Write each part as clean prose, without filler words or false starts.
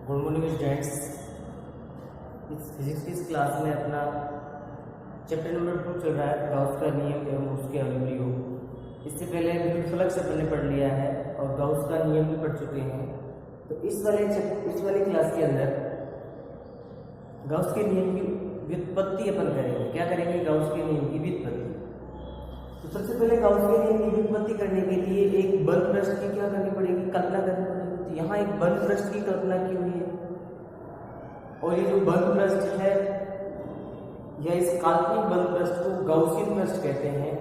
Good morning students. इस physics की इस क्लास में अपना चैप्टर नंबर 2 चल रहा है, गाउस का नियम एवं उसके अनुप्रयोग। इससे पहले विद्युत फ्लक्स अपन ने पढ़ लिया है और गाउस का नियम भी पढ़ चुके हैं। तो इस वाले क्लास के अंदर गाउस के नियम की व्युत्पत्ति अपन करेंगे। क्या करेंगे? गाउस के नियम की व्युत्पत्ति। तो सबसे पहले गाउस के नियम की व्युत्पत्ति करने के लिए एक बल पृष्ठ की क्या करनी पड़ेगी? कल्पना करनी पड़ेगी। तो यहाँ एक बल पृष्ठ की कल्पना की हुई है और ये जो बल पृष्ठ है या इस काल्पनिक बल पृष्ठ को गाउसियन पृष्ठ कहते हैं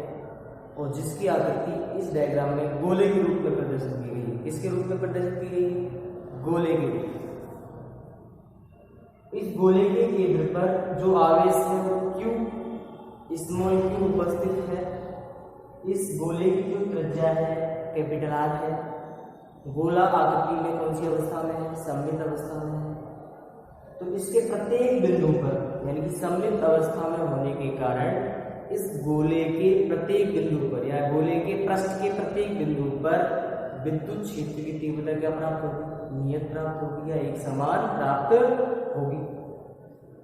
और जिसकी आकृति इस डायग्राम में गोले के रूप में प्रदर्शित की गई है। किसके रूप में प्रदर्शित की गई है? गोले के रूप में। इस गोले के केंद्र पर जो आवेश है वो Q स्मॉल q उपस्थित है। इस गोले की जो त्रिज्या है कैपिटल R है। गोला आकृति में कौन सी अवस्था में है? सममित अवस्था में है। तो इसके प्रत्येक बिंदु पर यानी कि सममित अवस्था में होने के कारण इस गोले के प्रत्येक बिंदु पर या गोले के पृष्ठ के प्रत्येक बिंदु पर विद्युत क्षेत्र की तीव्रता क्या प्राप्त होगी? नियत प्राप्त होगी या एक समान प्राप्त होगी।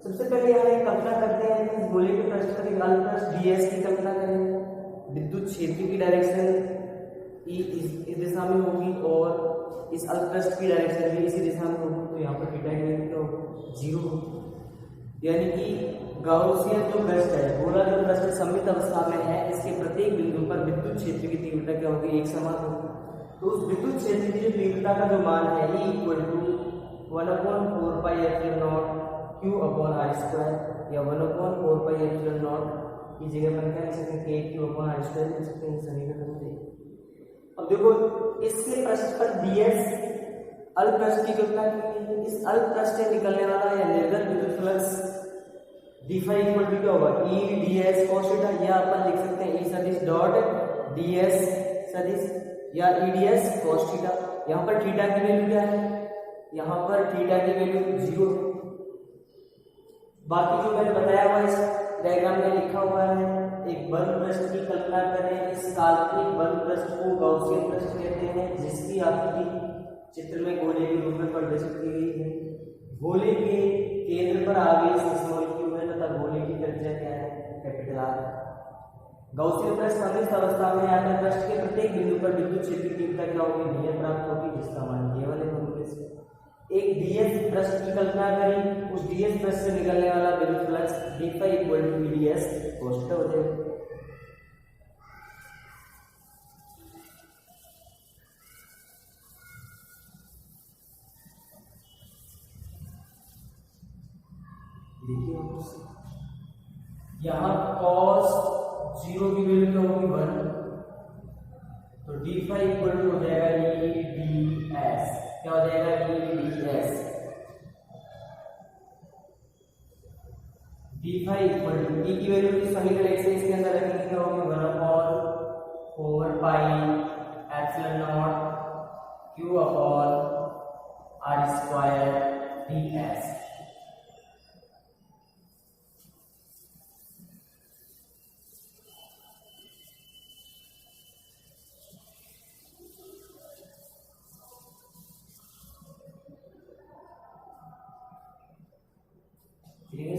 सबसे पहले यहाँ एक कल्पना करते हैं कि इस गोले के पृष्ठ पर एक अल्प पृष्ठ ds की कल्पना करेंगे। विद्युत क्षेत्र की डायरेक्शन इस दिशा में होगी और इस अल्प पृष्ठ की डायरेक्शन भी इसी दिशा में होगी। तो यहाँ पर थीटा की वैल्यू क्या होगी? 0 होगी। यानी कि गाउसियन जो पृष्ठ है, गोला जो पृष्ठ सममित अवस्था में है, इसके प्रत्येक बिंदु पर विद्युत क्षेत्र की तीव्रता क्या होगी? एक समान होगी। तो उस विद्युत क्षेत्र की जो तीव्रता का जो मान है E = 1/4 pi epsilon Q upon R square या 1/4 पाई एप्सिलॉन की जगह पर क्या लिख सकते हैं? KQ अपॉन R स्क्वायर लिख सकते हैं। समीकरण में अब देखो इसके पृष्ठ पर ds अल्प पृष्ठ की कल्पना की गई है। इस अल्प पृष्ठ से निकलने वाला या निर्गत विद्युत फ्लक्स d phi = क्या होगा? E ds cos थीटा या अपन लिख सकते हैं E सदिश डॉट ds सदिश या E ds cos थीटा। यहाँ पर थीटा की वैल्यू क्या है? यहाँ पर थीटा की वैल्यू 0 है। बाकी जो मैंने बताया हुआ इस डायग्राम में लिखा हुआ है, एक बल पृष्ठ की कल्पना करें। इस काल्पनिक बल पृष्ठ को गाउसियन पृष्ठ कहते हैं जिसकी आकृति चित्र में गोले के रूप में प्रदर्शित की गई है। गोले के केंद्र पर आवेश स्मॉल q है तथा गोले की त्रिज्या क्या है? Capital R। गाउसियन पृष्ठ सममित अवस्था में आकर पृष्ठ के प्रत्येक बिंदु पर विद्युत क्षेत्र की तीव्रता क्या होगी? नियत प्राप्त होगी जिसका मान केवल है। एक ds पृष्ठ की कल्पना करें। उस ds पृष्ठ से निकलने वाला विद्युत flux d phi = E ds cos theta हो जाएगा। देखिए यहाँ cos 0 की वैल्यू क्या होगी? 1। तो d phi = हो जाएगा E ds। क्या हो जाएगा? E ds। d phi = E की वैल्यू की समीकरण 1 से इसके अंदर रखेंगे क्या होगी? 1/4 pi epsilon not Q upon R square ds।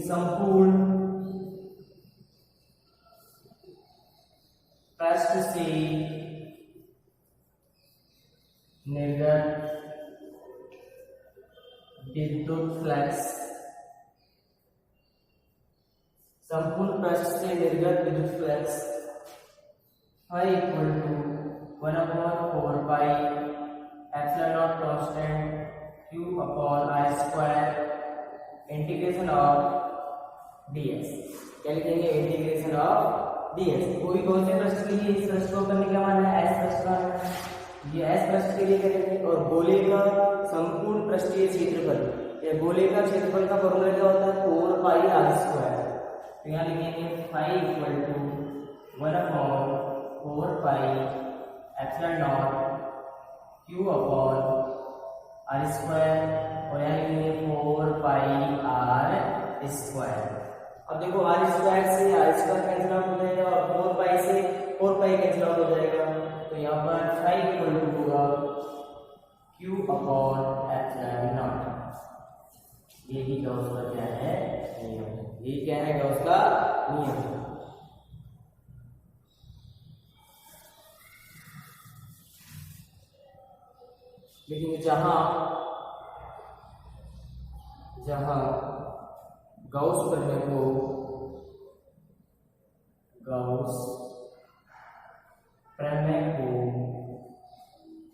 संपूर्ण पृष्ठ से निर्गत विद्युत फ्लक्स, संपूर्ण पृष्ठ से निर्गत विद्युत flux phi = 1/4 pi epsilon not constant Q upon R square integration of ds। क्या लिखेंगे? Integration of ds। कोई कौन से पृष्ठ के लिए इस पृष्ठ को करने का मान है? S पृष्ठ का। ये S पृष्ठ के लिए करेंगे और गोले का संपूर्ण पृष्ठीय क्षेत्रफल या गोले का क्षेत्रफल का फॉर्मूला क्या होता है? 4 पाई R स्क्वायर। तो यहाँ लिखेंगे phi = 1/4 pi epsilon not Q upon R square और यहाँ लिखेंगे 4 पाई R स्क्वायर। अब देखो आर स्क्वायर से आर स्क्वायर कैंसिल आउट हो जाएगा और 4 पाई से 4 पाई कैंसिल आउट हो जाएगा। तो यहाँ पर फाई इक्वल टू होगा Q upon epsilon not. Gauss का क्या है नियम, ये क्या है गॉस का नियम। लेकिन जहां गॉस प्रमेय को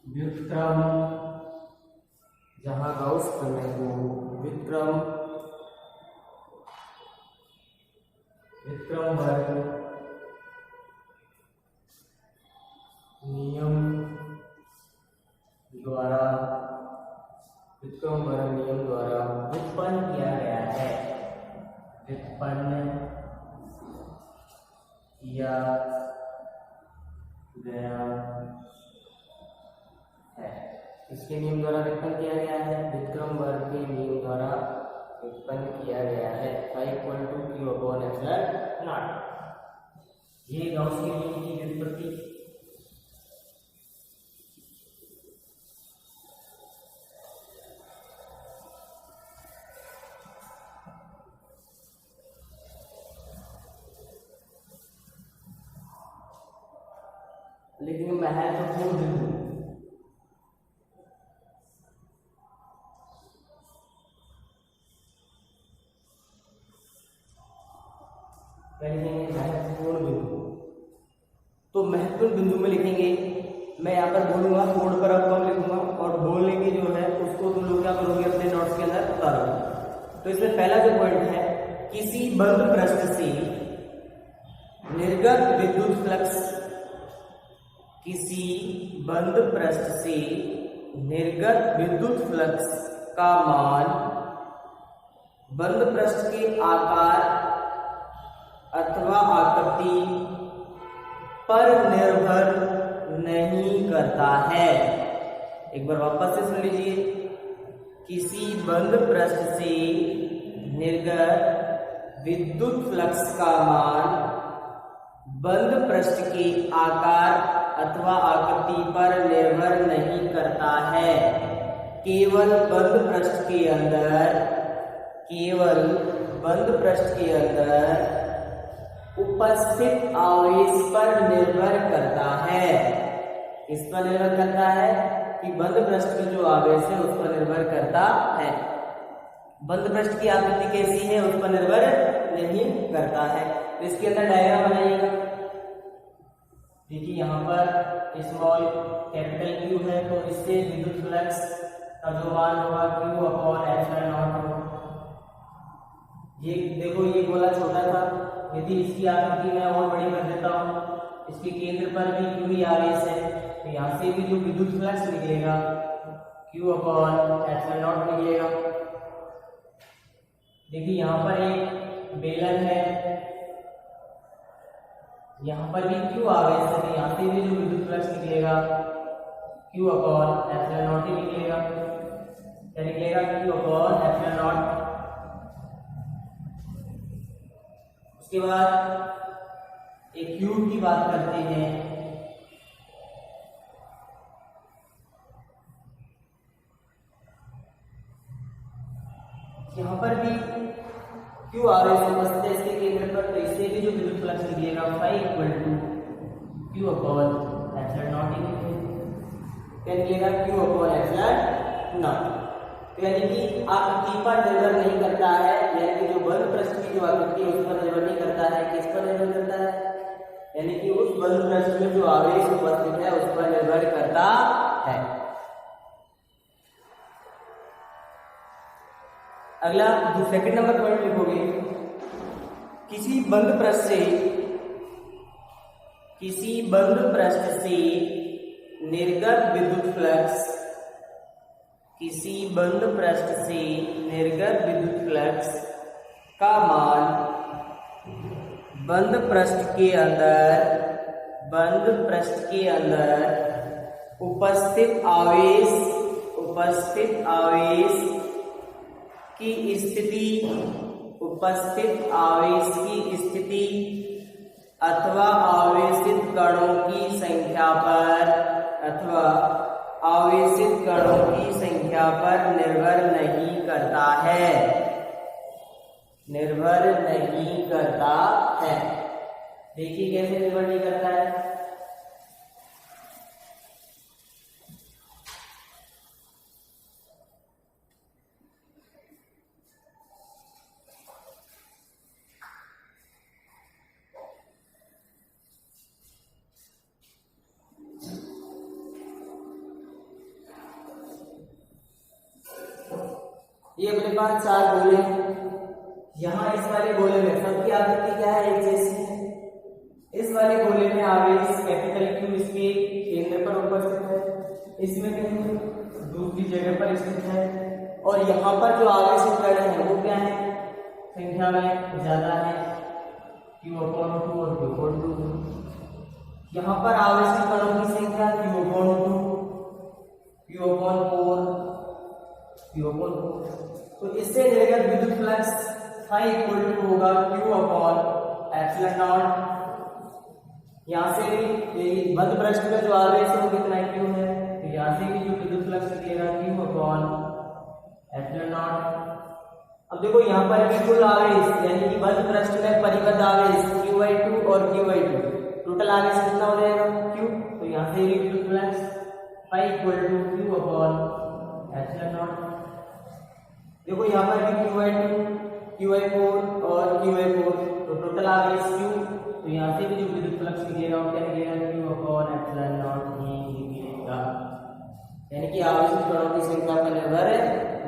व्युत्क्रम, जहां गॉस प्रमेय को व्युत्क्रम वर्ग नियम द्वारा व्युत्पन्न किया गया है, इसके नियम द्वारा व्युत्पन्न किया गया है, व्युत्क्रम वर्ग के नियम द्वारा व्युत्पन्न किया गया है। ये गॉस के नियम की व्युत्पत्ति। लेकिन महत्वपूर्ण बिंदु तो महत्वपूर्ण बिंदु में लिखेंगे। मैं यहाँ पर बोलूंगा, बोर्ड पर आपको लिखूंगा और बोलने की जो है उसको तुम लोग क्या करोगे अपने नोट्स के अंदर उतारोगे। तो इसमें पहला जो पॉइंट है, किसी बंद पृष्ठ से निर्गत विद्युत फ्लक्स, किसी बंद पृष्ठ से निर्गत विद्युत फ्लक्स का मान बंद पृष्ठ के आकार अथवा आकृति पर निर्भर नहीं करता है। एक बार वापस से सुन लीजिए, किसी बंद पृष्ठ से निर्गत विद्युत फ्लक्स का मान बंद पृष्ठ के आकार अथवा आकृति पर निर्भर नहीं करता है। केवल बंद पृष्ठ के अंदर उपस्थित आवेश पर निर्भर करता है। किस पर निर्भर करता है? कि बंद पृष्ठ में जो आवेश है उस पर निर्भर करता है। बंद पृष्ठ की आकृति कैसी है उस पर निर्भर नहीं करता है। तो इसके अंदर डायग्राम बनाइएगा। देखिए यहाँ पर स्मॉल कैपिटल Q है, तो इससे विद्युत फ्लक्स का जो मान होगा Q/ε0। ये देखो, ये गोला छोटा था, यदि इसकी आकृति मैं और बड़ी कर देता हूँ, इसके केंद्र पर भी Q ही आवेश है, तो यहाँ से भी जो विद्युत फ्लक्स निकलेगा Q/ε0 निकलेगा। देखिए यहाँ पर एक बेलन है, यहाँ पर भी Q आवेश है, तो यहाँ से भी जो विद्युत फ्लक्स निकलेगा Q/ε0 ही निकलेगा। क्या निकलेगा? Q/ε0। उसके बाद एक क्यूब की बात करते हैं। यहाँ पर भी क्यू आवेश उपस्थित है इसके केंद्र पर, तो इससे भी जो विद्युत फ्लक्स निकलेगा Q/ε0। क्या निकलेगा? Q/ε0। यानी कि आकृति पर निर्भर नहीं करता है, यानी कि जो बंद पृष्ठ की जो आकृति है उस पर निर्भर नहीं करता है। किस पर निर्भर करता है? यानी कि उस बंद पृष्ठ में जो आवेश उपस्थित है उस पर निर्भर करता है। अगला जो सेकंड नंबर पॉइंट लिखोगे, किसी बंद पृष्ठ से निर्गत विद्युत फ्लक्स, किसी बंद पृष्ठ से निर्गत विद्युत फ्लक्स का मान बंद पृष्ठ के अंदर उपस्थित आवेश की स्थिति अथवा आवेशित कणों की संख्या पर निर्भर नहीं करता है। निर्भर नहीं करता है। देखिए कैसे निर्भर नहीं करता है। ये अपने पास 4 गोले हैं। यहाँ इस वाले गोले में सबकी आकृति क्या है, एक जैसी है। इस वाले गोले में आवेश कैपिटल क्यू इसके केंद्र पर उपस्थित है, इसमें कहीं दूसरी जगह पर स्थित है। और यहाँ पर जो आवेशित कण है वो क्या है, संख्या में ज्यादा है, Q/2 और Q/2। यहाँ पर आवेशित कणों की संख्या Q/2, Q/4, Q/4। तो इससे निर्गत विद्युत फ्लक्स ∅ होगा Q/ε0। यहाँ से भी बंद पृष्ठ का जो आवेश है वो कितना Q है, तो यहाँ से भी जो विद्युत फ्लक्स निकलेगा Q/ε0। अब देखो यहाँ पर भी कुल आवेश यानी कि बंद पृष्ठ में परिबद्ध आवेश Q/2 और Q/2, टोटल आवेश कितना हो जाएगा Q। तो यहाँ से भी विद्युत फ्लक्स ∅ Q/ε0। देखो यहाँ पर भी Q/2, Q/4 और Q/4, तो टोटल आवेश Q। तो यहाँ से भी जो विद्युत फ्लक्स निकलेगा वो क्या निकलेगा Q/ε0 ही निकलेगा। यानी कि आवेशित कणों की संख्या पर निर्भर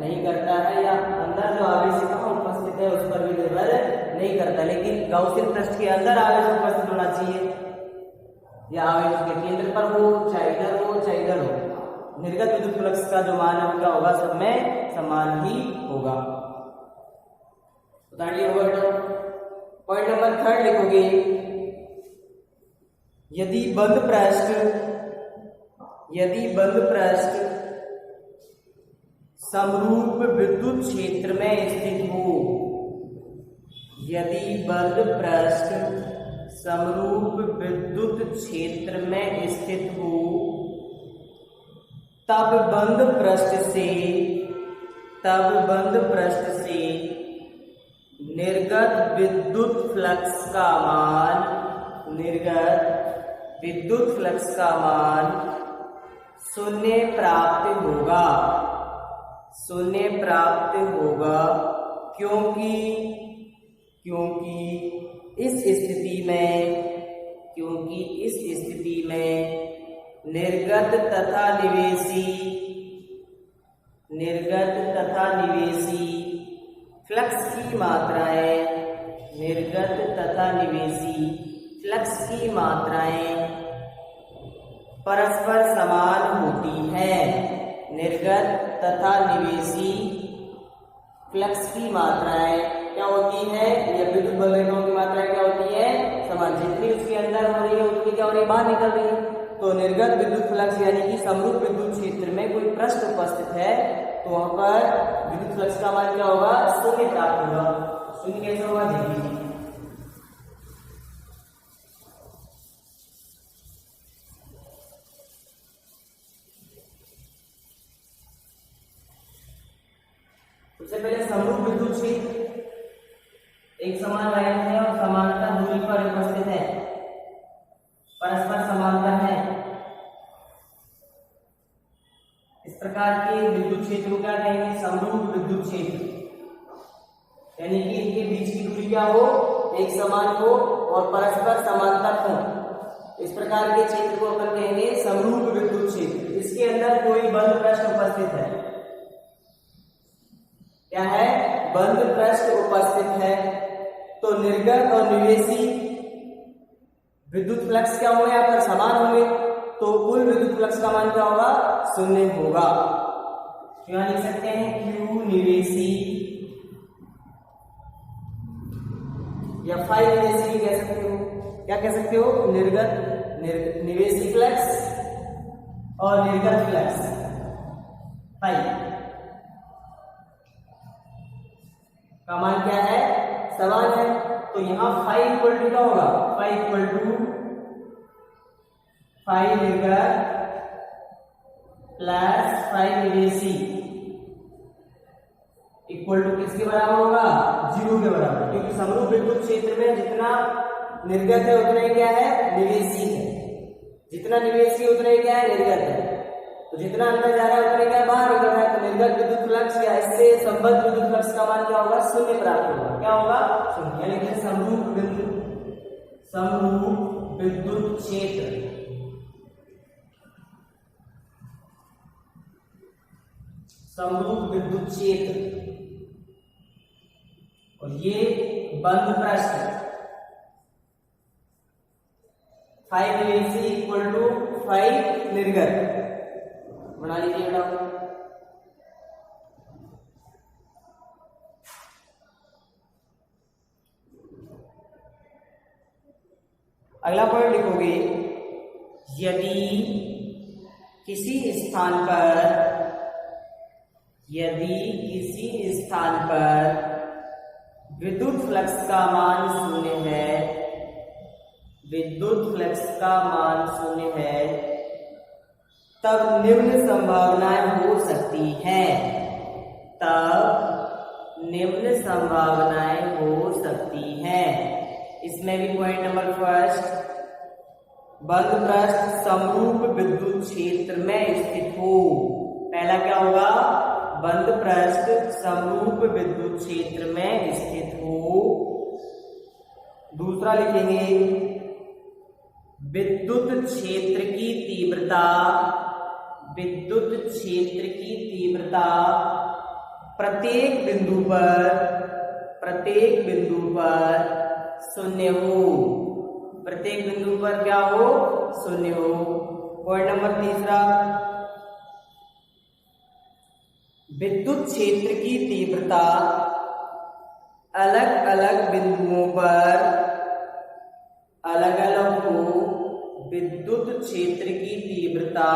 नहीं करता है, या अंदर जो आवेश उपस्थित है उस पर भी निर्भर नहीं करता, लेकिन गाउसियन पृष्ठ के अंदर आवेश उपस्थित होना चाहिए, या आवेश के केंद्र पर हो, चाहे इधर हो चाहे इधर हो। निर्गत विद्युत फ्लक्स का जो मान है वो क्या होगा, सब में समान ही होगा। पॉइंट नंबर 3 लिखोगे, यदि बंद पृष्ठ समरूप विद्युत क्षेत्र में स्थित हो, यदि बंद पृष्ठ समरूप विद्युत क्षेत्र में स्थित हो, तब बंद पृष्ठ से निर्गत विद्युत फ्लक्स का मान शून्य प्राप्त होगा, क्योंकि इस स्थिति में निर्गत तथा निवेशी फ्लक्स की मात्राएं परस्पर समान होती हैं। निर्गत तथा निवेशी फ्लक्स की मात्राएं क्या होती है, या विद्युत बल रेखाओं की मात्राएं क्या होती है, समान। जितनी उसके अंदर हो रही है उतनी क्या हो रही है, बाहर निकल रही है। तो निर्गत विद्युत फ्लक्स यानी कि समरूप विद्युत क्षेत्र में कोई पृष्ठ उपस्थित है, तो वहां पर विद्युत फ्लक्स का मान क्या होगा, शून्य प्राप्त होगा। शून्य कैसे होगा, देखिए सबसे पहले समरूप विद्युत क्षेत्र एक समान लाइन है और समांतर दूरी पर उपस्थित है, परस्पर समांतर है। इस प्रकार के विद्युत क्षेत्र को क्या कहेंगे, समरूप विद्युत क्षेत्र। यानी कि इनके बीच की दूरी क्या हो, एक समान हो और परस्पर समांतर हो। इस प्रकार के क्षेत्र को अपन कहेंगे समरूप विद्युत क्षेत्र। इसके अंदर कोई बंद पृष्ठ उपस्थित है, क्या है, बंद पृष्ठ उपस्थित है। तो निर्गत और निवेशी विद्युत फ्लक्स क्या होंगे, यहाँ पर समान होंगे, तो कुल विद्युत फ्लक्स का मान क्या होगा, शून्य होगा। तो यहां लिख सकते हैं Q निवेशी या फाई निवेशी भी कह सकते हो। क्या कह सकते हो, निर्गत निवेशी फ्लक्स और निर्गत फ्लक्स फाई का मान क्या है, समान है। तो यहां फाई इक्वल टू क्या होगा, फाई इक्वल टू फाई निर्गत प्लस फाई निवेशी इक्वल टू किसके बराबर होगा, 0 के बराबर, क्योंकि समरूप विद्युत क्षेत्र में जितना निर्गत है उतना ही क्या है, निवेशी है, जितना निवेशी उतना ही क्या है, निर्गत है। तो जितना अंदर जा रहा है उतना क्या बाहर निकल रहा है, तो निर्गत विद्युत फ्लक्स या इससे संबद्ध विद्युत फ्लक्स का मान क्या होगा, 0 प्राप्त होगा। क्या होगा, 0। यानी कि समरूप विद्युत क्षेत्र, समरूप विद्युत क्षेत्र, और ये बंद पृष्ठ 5 निवेशी इक्वल टू 5 निर्गत, बना लीजिए बेटा। अगला पॉइंट लिखोगे, यदि किसी स्थान पर विद्युत फ्लक्स का मान 0 है, विद्युत फ्लक्स का मान 0 है, तब निम्न संभावनाएं हो सकती हैं, तब निम्न संभावनाएं हो सकती हैं। इसमें भी पॉइंट नंबर फर्स्ट, बंद पृष्ठ समरूप विद्युत क्षेत्र में स्थित हो। पहला क्या होगा, बंद पृष्ठ समरूप विद्युत क्षेत्र में स्थित हो। दूसरा लिखेंगे, विद्युत क्षेत्र की तीव्रता, विद्युत क्षेत्र की तीव्रता प्रत्येक बिंदु पर 0 हो, प्रत्येक बिंदु पर क्या हो, 0 हो। पॉइंट नंबर तीसरा, विद्युत क्षेत्र की तीव्रता अलग अलग बिंदुओं पर अलग अलग हो, विद्युत क्षेत्र की तीव्रता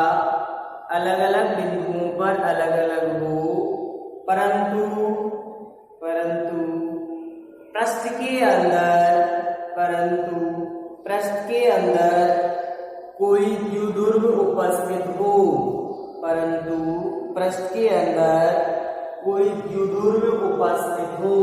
अलग अलग बिंदुओं पर अलग अलग हो, परंतु पृष्ठ के अंदर कोई द्विध्रुव उपस्थित हो, परंतु पृष्ठ के अंदर कोई द्विध्रुव उपस्थित हो।